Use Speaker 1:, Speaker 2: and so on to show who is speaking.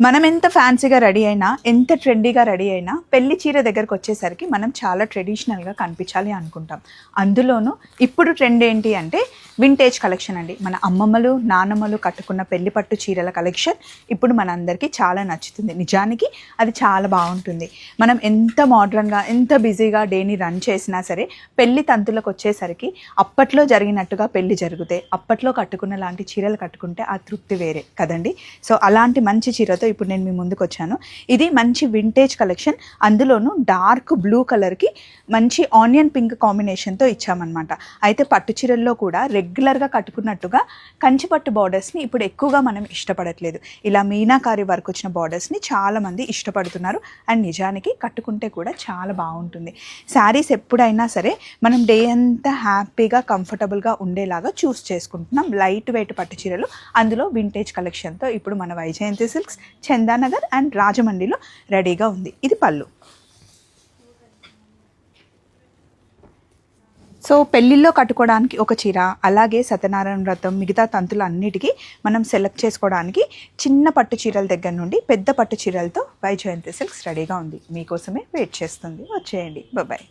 Speaker 1: మనం ఎంత ఫ్యాన్సీగా రెడీ అయినా, ఎంత ట్రెండీగా రెడీ అయినా, పెళ్లి చీర దగ్గరకు వచ్చేసరికి మనం చాలా ట్రెడిషనల్గా కనిపించాలి అనుకుంటాం. అందులోనూ ఇప్పుడు ట్రెండ్ ఏంటి అంటే వింటేజ్ కలెక్షన్ అండి. మన అమ్మమ్మలు నాన్నమ్మలు కట్టుకున్న పెళ్లి పట్టు చీరల కలెక్షన్ ఇప్పుడు మనందరికీ చాలా నచ్చుతుంది. నిజానికి అది చాలా బాగుంటుంది. మనం ఎంత మోడ్రన్గా, ఎంత బిజీగా డేని రన్ చేసినా సరే, పెళ్లి తంతులకు వచ్చేసరికి అప్పట్లో జరిగినట్టుగా పెళ్లి జరిగితే, అప్పట్లో కట్టుకున్న లాంటి చీరలు కట్టుకుంటే ఆ తృప్తి వేరే కదండి. సో అలాంటి మంచి చీరతో ఇప్పుడు నేను మీ ముందుకు వచ్చాను. ఇది మంచి వింటేజ్ కలెక్షన్. అందులోనూ డార్క్ బ్లూ కలర్కి మంచి ఆనియన్ పింక్ కాంబినేషన్తో ఇచ్చామన్నమాట. అయితే పట్టు చీరల్లో కూడా రెగ్యులర్గా కట్టుకున్నట్టుగా కంచిపట్టు బార్డర్స్ని ఇప్పుడు ఎక్కువగా మనం ఇష్టపడట్లేదు. ఇలా మీనాకారి వర్క్ వచ్చిన బార్డర్స్ని చాలామంది ఇష్టపడుతున్నారు. అండ్ నిజానికి కట్టుకుంటే కూడా చాలా బాగుంటుంది. శారీస్ ఎప్పుడైనా సరే మనం డే అంతా హ్యాపీగా కంఫర్టబుల్గా ఉండేలాగా చూస్ చేసుకుంటున్నాం లైట్ వెయిట్ పట్టు చీరలు. అందులో వింటేజ్ కలెక్షన్తో ఇప్పుడు మన వైజయంతి సిల్క్స్ చందానగర్ అండ్ రాజమండ్రిలో రెడీగా ఉంది. ఇది పళ్ళు. సో పెళ్ళిళ్ళలో కట్టుకోవడానికి ఒక చీర, అలాగే సత్యనారాయణ వ్రతం మిగతా తంతులు అన్నిటికీ మనం సెలెక్ట్ చేసుకోవడానికి చిన్న పట్టు చీరల దగ్గర నుండి పెద్ద పట్టు చీరలతో వైజయంతి సిల్క్స్ రెడీగా ఉంది. మీకోసమే వెయిట్ చేస్తుంది. వచ్చేయండి. బాయ్.